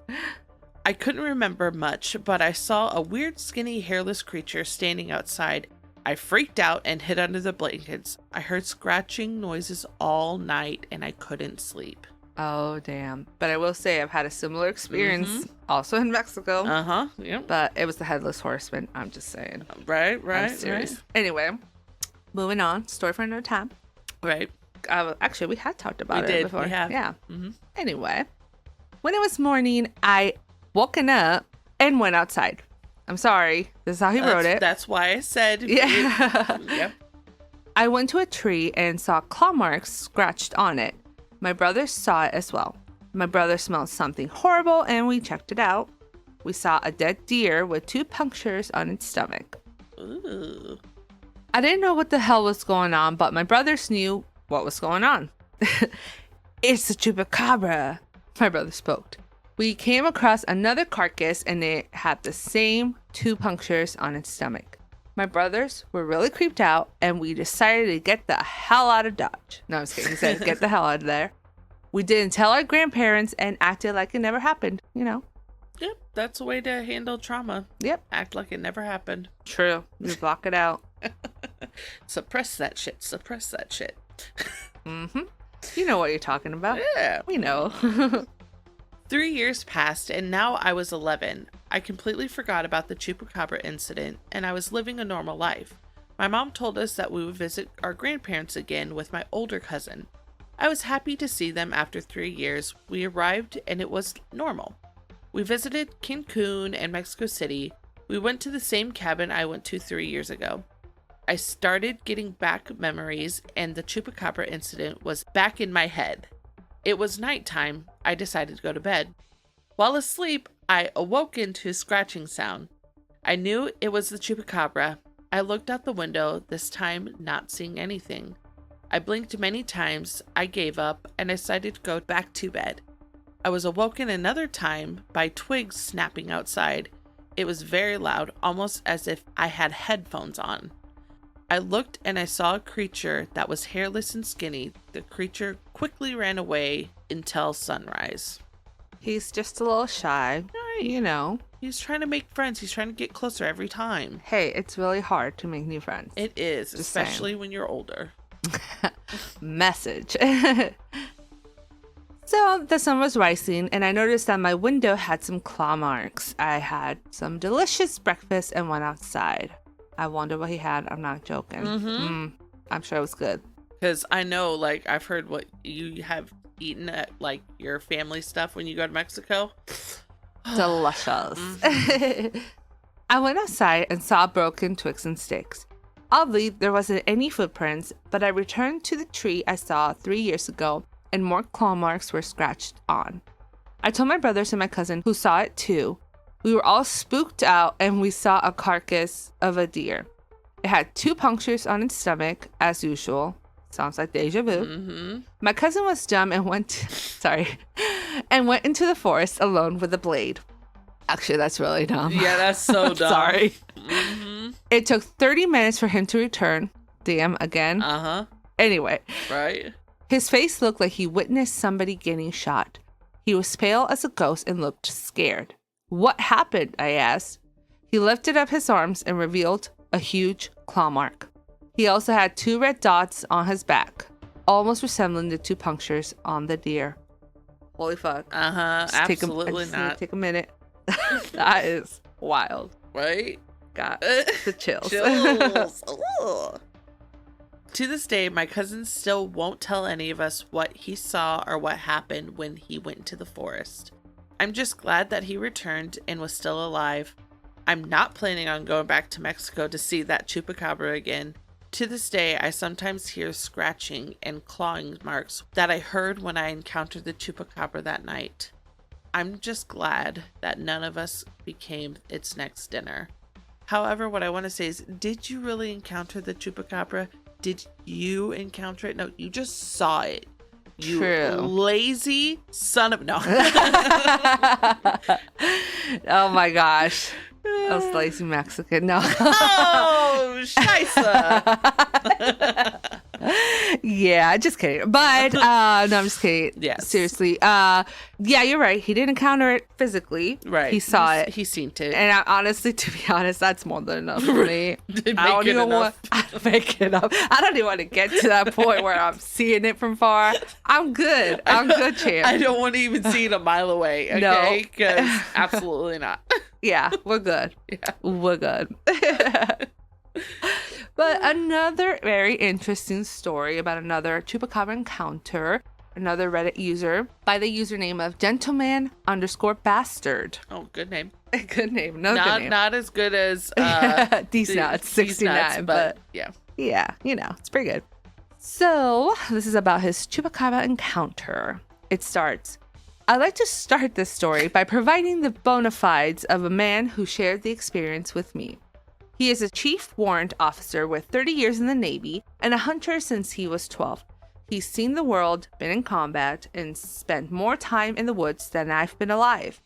I couldn't remember much, but I saw a weird, skinny, hairless creature standing outside. I freaked out and hid under the blankets. I heard scratching noises all night and I couldn't sleep. Oh, damn. But I will say I've had a similar experience also in Mexico. Yeah. But it was the Headless Horseman. I'm just saying. Right. I'm serious. Right. Anyway, moving on. Story for another time. Right. Actually, we had talked about it before. We have. Yeah. Anyway, when it was morning, I woken up and went outside. I'm sorry. This is how he wrote it. That's why I said. Yeah. Yep. I went to a tree and saw claw marks scratched on it. My brother saw it as well. My brother smelled something horrible and we checked it out. We saw a dead deer with 2 punctures on its stomach. Ooh. I didn't know what the hell was going on, but my brothers knew what was going on. It's a chupacabra, my brother spoke. We came across another carcass and it had the same 2 punctures on its stomach. My brothers were really creeped out and we decided to get the hell out of Dodge. No, I'm just kidding. He said, get the hell out of there. We didn't tell our grandparents and acted like it never happened, you know. Yep, that's a way to handle trauma. Yep. Act like it never happened. True. You block it out. Suppress that shit. Suppress that shit. You know what you're talking about. Yeah. We know. 3 years passed and now I was 11. I completely forgot about the Chupacabra incident and I was living a normal life. My mom told us that we would visit our grandparents again with my older cousin. I was happy to see them after 3 years. We arrived and it was normal. We visited Cancun and Mexico City. We went to the same cabin I went to 3 years ago. I started getting back memories and the Chupacabra incident was back in my head. It was nighttime. I decided to go to bed. While asleep, I awoke to a scratching sound. I knew it was the Chupacabra. I looked out the window, this time not seeing anything. I blinked many times. I gave up and decided to go back to bed. I was awoken another time by twigs snapping outside. It was very loud, almost as if I had headphones on. I looked and I saw a creature that was hairless and skinny. The creature quickly ran away until sunrise. He's just a little shy, Right. you know. He's trying to make friends. He's trying to get closer every time. Hey, it's really hard to make new friends. It is, Just especially when you're older. Message. So the sun was rising, and I noticed that my window had some claw marks. I had some delicious breakfast and went outside. I wonder what he had. I'm not joking. I'm sure it was good. Because I know, like, I've heard what you have eaten at, like, your family stuff when you go to Mexico. Delicious. I went outside and saw broken twigs and sticks. Oddly, there wasn't any footprints, but I returned to the tree I saw 3 years ago, and more claw marks were scratched on. I told my brothers and my cousin, who saw it too. We were all spooked out, and we saw a carcass of a deer. It had 2 punctures on its stomach, as usual. Sounds like deja vu. My cousin was dumb and went into the forest alone with a blade. Actually, that's really dumb. Yeah, that's so dumb. Sorry. It took 30 minutes for him to return. Damn, again. Anyway. Right. His face looked like he witnessed somebody getting shot. He was pale as a ghost and looked scared. What happened? I asked. He lifted up his arms and revealed a huge claw mark. He also had 2 red dots on his back, almost resembling the 2 punctures on the deer. Holy fuck. Absolutely not. Take a minute. That is wild. Right? Got the chills. Chills. To this day, my cousin still won't tell any of us what he saw or what happened when he went into the forest. I'm just glad that he returned and was still alive. I'm not planning on going back to Mexico to see that Chupacabra again. To this day, I sometimes hear scratching and clawing marks that I heard when I encountered the Chupacabra that night. I'm just glad that none of us became its next dinner. However, what I want to say is, did you really encounter the Chupacabra? Did you encounter it? No, you just saw it. You True. Lazy son of... No. Oh my gosh. I was lazy Mexican. No. Oh, scheisse. Yeah, just kidding. But no, I'm just kidding. Yes. Seriously. Yeah, you're right. He didn't encounter it physically. Right. He saw it. He seen it. And honestly, to be honest, that's more than enough for me. Make it enough. Make it up. I don't even want to get to that point where I'm seeing it from far. I'm good. I'm good, champ. I don't want to even see it a mile away. Okay, No. because absolutely not. Yeah, we're good. Yeah. We're good. But another very interesting story about another Chupacabra encounter, another Reddit user by the username of gentleman_bastard. Oh, good name. Good name. No, Not good name. not as good as These nuts, 69, but yeah. Yeah, you know, it's pretty good. So, this is about his Chupacabra encounter. It starts, I'd like to start this story by providing the bona fides of a man who shared the experience with me. He is a chief warrant officer with 30 years in the Navy and a hunter since he was 12. He's seen the world, been in combat, and spent more time in the woods than I've been alive.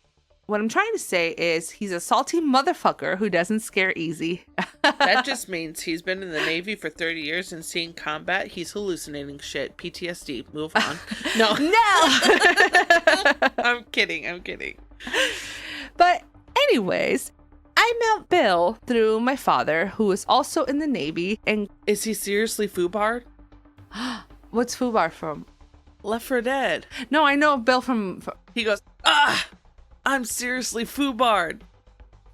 What I'm trying to say is he's a salty motherfucker who doesn't scare easy. That just means he's been in the Navy for 30 years and seeing combat. He's hallucinating shit. PTSD. Move on. No. I'm kidding. But anyways, I met Bill through my father, who was also in the Navy. And Is he seriously foobarred? what's Fubar from? Left 4 Dead. No, I know Bill from He goes, I'm seriously foobarred.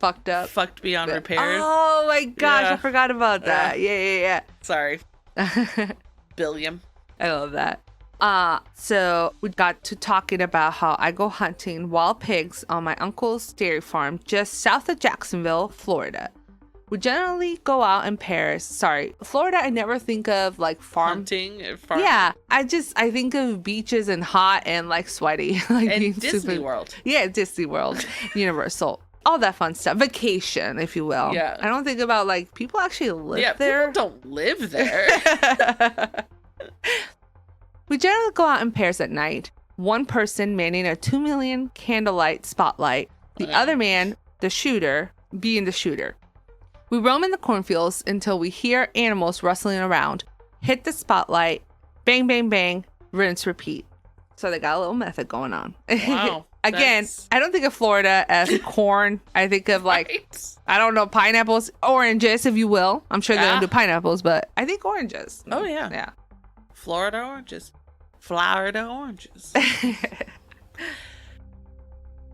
Fucked Up. Fucked beyond repair. Oh my gosh, Yeah. I forgot about that. Yeah. Sorry. Billiam. I love that. So we got to talking about how I go hunting wild pigs on my uncle's dairy farm just south of Jacksonville, Florida. We generally go out in pairs. Sorry, Florida, I never think of like Hunting. Farm. Yeah, I think of beaches and hot and like sweaty. Like And being Disney super- World. Yeah, Disney World, Universal. All that fun stuff. Vacation, if you will. Yeah. I don't think about like people actually live Yeah, there. people don't live there. We generally go out in pairs at night. one person manning a 2 million candlelight spotlight, the other man, the shooter, being the shooter. We roam in the cornfields until we hear animals rustling around, hit the spotlight, bang, bang, bang, rinse, repeat. So they got a little method going on. Wow. Again, I don't think of Florida as corn. I think of I don't know, pineapples, oranges, if you will. I'm sure they don't do pineapples, but I think oranges. Oh, yeah. Yeah. Florida oranges. Florida oranges.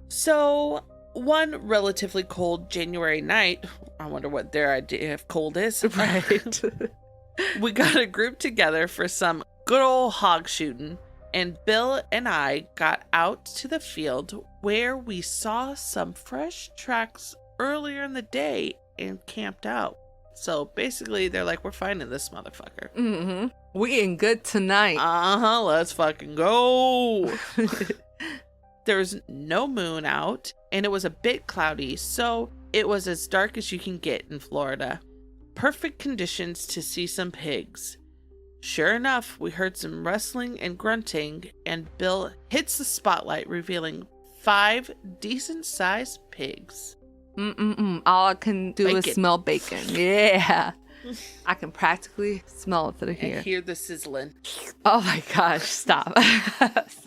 So, one relatively cold January night, I wonder what their idea of cold is. Right. We got a group together for some good old hog shooting, and Bill and I got out to the field where we saw some fresh tracks earlier in the day and camped out. So basically, they're like, we're finding this motherfucker. Mm-hmm. We eating good tonight. Let's fucking go. There's no moon out, and it was a bit cloudy, so it was as dark as you can get in Florida. Perfect conditions to see some pigs. Sure enough, we heard some rustling and grunting, and Bill hits the spotlight, revealing 5 decent-sized pigs. All I can do is smell bacon. Yeah. I can practically smell it through here. And hear the sizzling. Oh my gosh, stop.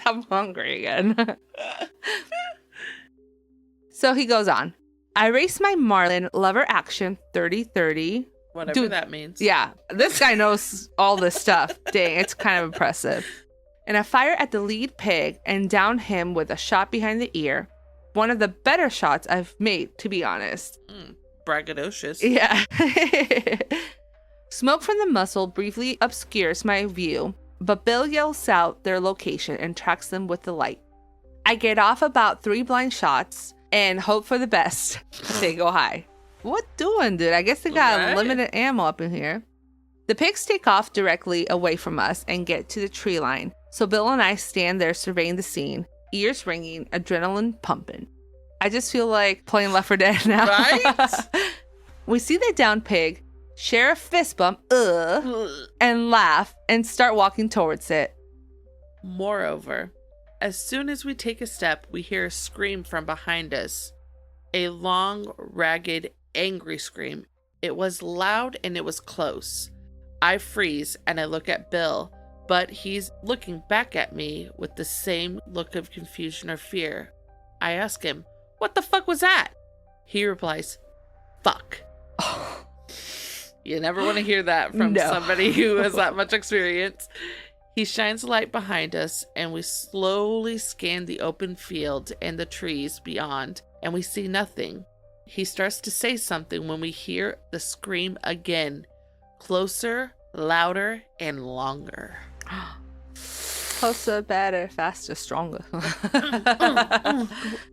I'm hungry again. So he goes on. I race my Marlin lever action 30-30. Whatever that means. Yeah, this guy knows all this stuff. Dang, it's kind of impressive. And I fire at the lead pig and down him with a shot behind the ear. One of the better shots I've made, to be honest. Braggadocious. Yeah. Smoke from the muzzle briefly obscures my view, but Bill yells out their location and tracks them with the light. I get off about 3 blind shots and hope for the best. They go high. What doing, dude? I guess they got limited ammo up in here. The pigs take off directly away from us and get to the tree line. So Bill and I stand there surveying the scene, ears ringing, adrenaline pumping. I just feel like playing Left 4 Dead now. Right? We see the downed pig, share a fist bump, and laugh and start walking towards it. Moreover, as soon as we take a step, we hear a scream from behind us. A long, ragged, angry scream. It was loud and it was close. I freeze and I look at Bill, but he's looking back at me with the same look of confusion or fear. I ask him, "What the fuck was that?" He replies, "Fuck." You never want to hear that from somebody who has that much experience. He shines a light behind us, and we slowly scan the open field and the trees beyond, and we see nothing. He starts to say something when we hear the scream again. Closer, louder, and longer. Closer, better, faster, stronger.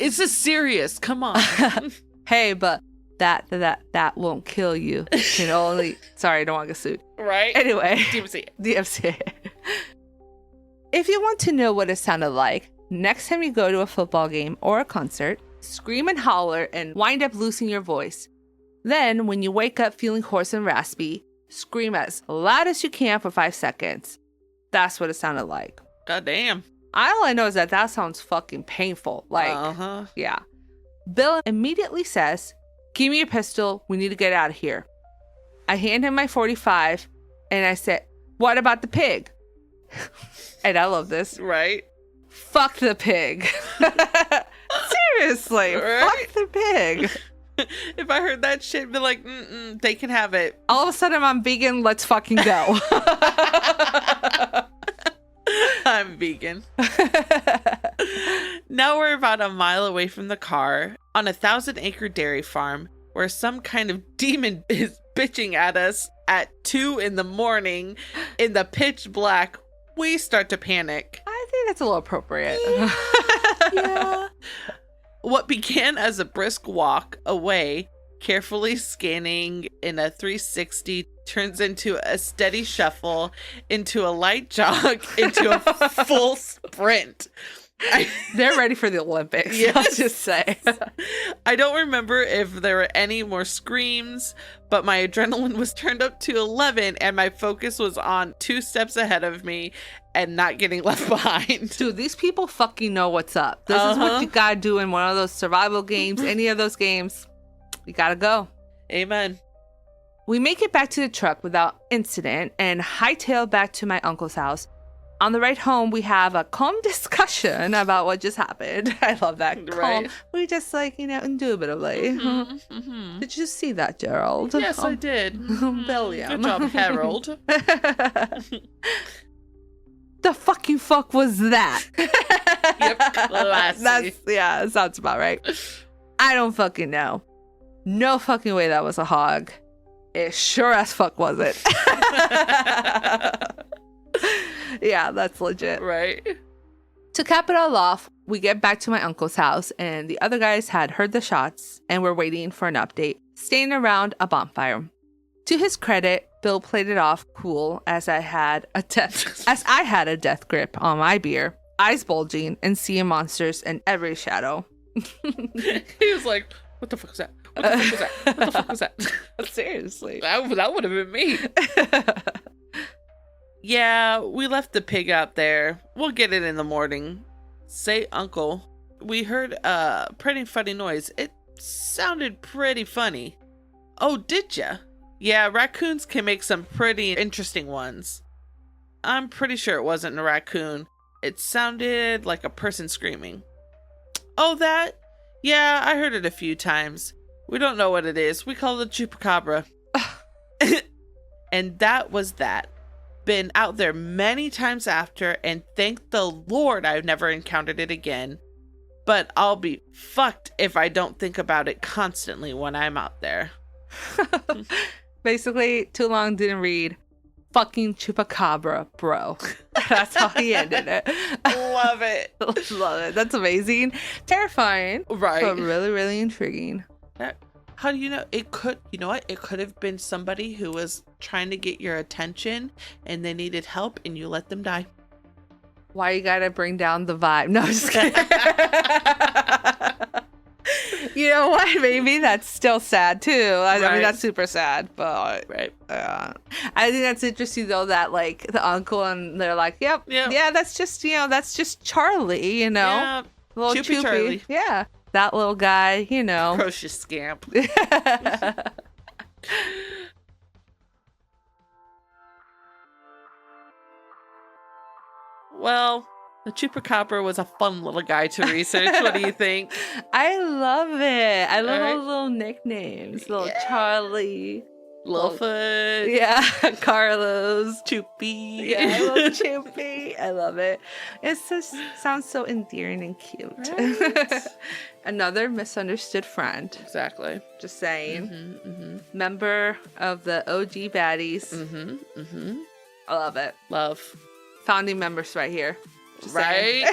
Is this serious? Come on. Hey, but that won't kill you. Can only... Sorry, I don't want to get sued. Right? Anyway. DMC. If you want to know what it sounded like, next time you go to a football game or a concert, scream and holler and wind up losing your voice. Then, when you wake up feeling hoarse and raspy, scream as loud as you can for 5 seconds. That's what it sounded like. God damn. All I know is that sounds fucking painful. Yeah. Bill immediately says, "Give me your pistol. We need to get out of here." I hand him my 45 and I said, "What about the pig?" And I love this. Right? Fuck the pig. Seriously. Right? Fuck the pig. If I heard that shit, be like, they can have it. All of a sudden I'm vegan. Let's fucking go. I'm vegan. Now we're about a mile away from the car on a 1,000-acre dairy farm where some kind of demon is bitching at us at 2 a.m. in the pitch black. We start to panic. I think that's a little appropriate. Yeah. What began as a brisk walk away, carefully scanning in a 360, turns into a steady shuffle, into a light jog, into a full sprint. They're ready for the Olympics. Yes. I'll just say. I don't remember if there were any more screams, but my adrenaline was turned up to 11 and my focus was on 2 steps ahead of me and not getting left behind. Dude, these people fucking know what's up. This is what you gotta do in one of those survival games, any of those games. You gotta go. Amen. We make it back to the truck without incident and hightail back to my uncle's house. On the ride home, we have a calm discussion about what just happened. I love that. Calm. Right. We just indubitably. Did you see that, Gerald? Yes, I did. William. Good job, Harold. The fucking fuck was that? Yep, classy. That sounds about right. I don't fucking know. No fucking way that was a hog. It sure as fuck wasn't. Yeah, that's legit. Right. To cap it all off, we get back to my uncle's house, and the other guys had heard the shots and were waiting for an update, staying around a bonfire. To his credit, Bill played it off cool as I had a death grip on my beer, eyes bulging, and seeing monsters in every shadow. He was like, "What the fuck was that? What the fuck was that? What the fuck was that?" Seriously. That would have been me. Yeah, we left the pig out there. We'll get it in the morning. Say, Uncle, we heard a pretty funny noise. It sounded pretty funny. Oh, did ya? Yeah, raccoons can make some pretty interesting ones. I'm pretty sure it wasn't a raccoon. It sounded like a person screaming. Oh, that? Yeah, I heard it a few times. We don't know what it is. We call it Chupacabra. And that was that. Been out there many times after, and thank the Lord I've never encountered it again. But I'll be fucked if I don't think about it constantly when I'm out there. Basically, too long didn't read. Fucking Chupacabra, bro. That's how he ended it. Love it. Love it. That's amazing. Terrifying. Right. But really, really intriguing. How do you know? It could, you know what? It could have been somebody who was trying to get your attention and they needed help and you let them die. Why you gotta bring down the vibe? No, I'm just kidding. You know what? Maybe that's still sad too. I mean, that's super sad, but right. I think that's interesting though that like the uncle and they're like, yep. Yeah, that's just Charlie, Yeah. Little Choopy Charlie. Yeah. That little guy, Procious scamp. Well, the Chupacabra was a fun little guy to research. What do you think? I love it. I love all the little nicknames. Little Charlie. Littlefoot. Yeah. Carlos. Choopy. Yeah, I love Choopy. I love it. It just sounds so endearing and cute. Right? Another misunderstood friend. Exactly. Just saying. Member of the OG Baddies. I love it. Love. Founding members right here. Just right?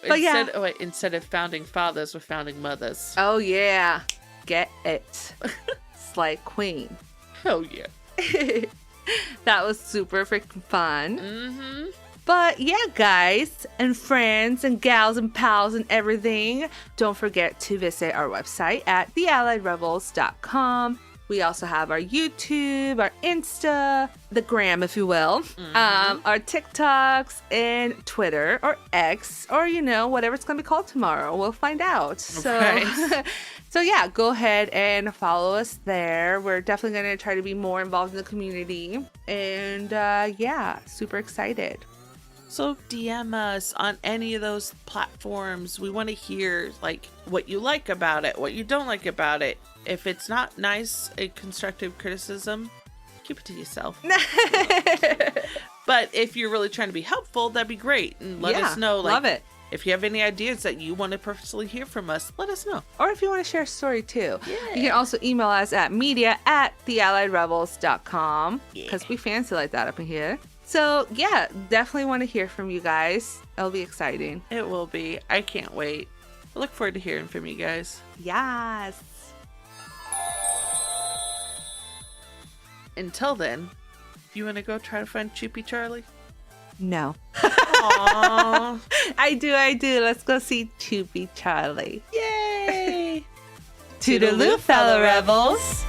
But instead of founding fathers, we're founding mothers. Oh, yeah. Get it. Slay Queen. Hell yeah. That was super freaking fun. But yeah, guys and friends and gals and pals and everything, don't forget to visit our website at thealliedrebels.com. We also have our YouTube, our Insta, the gram, if you will, our TikToks and Twitter or X or, whatever it's going to be called tomorrow. We'll find out. So, right. So yeah, go ahead and follow us there. We're definitely going to try to be more involved in the community. And yeah, super excited. So DM us on any of those platforms. We want to hear what you like about it, what you don't like about it. If it's not nice, a constructive criticism, keep it to yourself. But if you're really trying to be helpful, that'd be great. And let us know. Love it. If you have any ideas that you want to purposely hear from us, let us know. Or if you want to share a story too. Yeah. You can also email us at media@thealliedrebels.com because we fancy like that up in here. So yeah, definitely want to hear from you guys. It'll be exciting. It will be. I can't wait. I look forward to hearing from you guys. Yes. Until then, you want to go try to find Choopy Charlie? No. Aww. I do. Let's go see Choopy Charlie. Yay! Toodaloo, fellow rebels.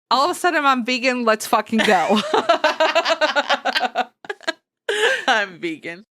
All of a sudden, I'm vegan. Let's fucking go. I'm vegan.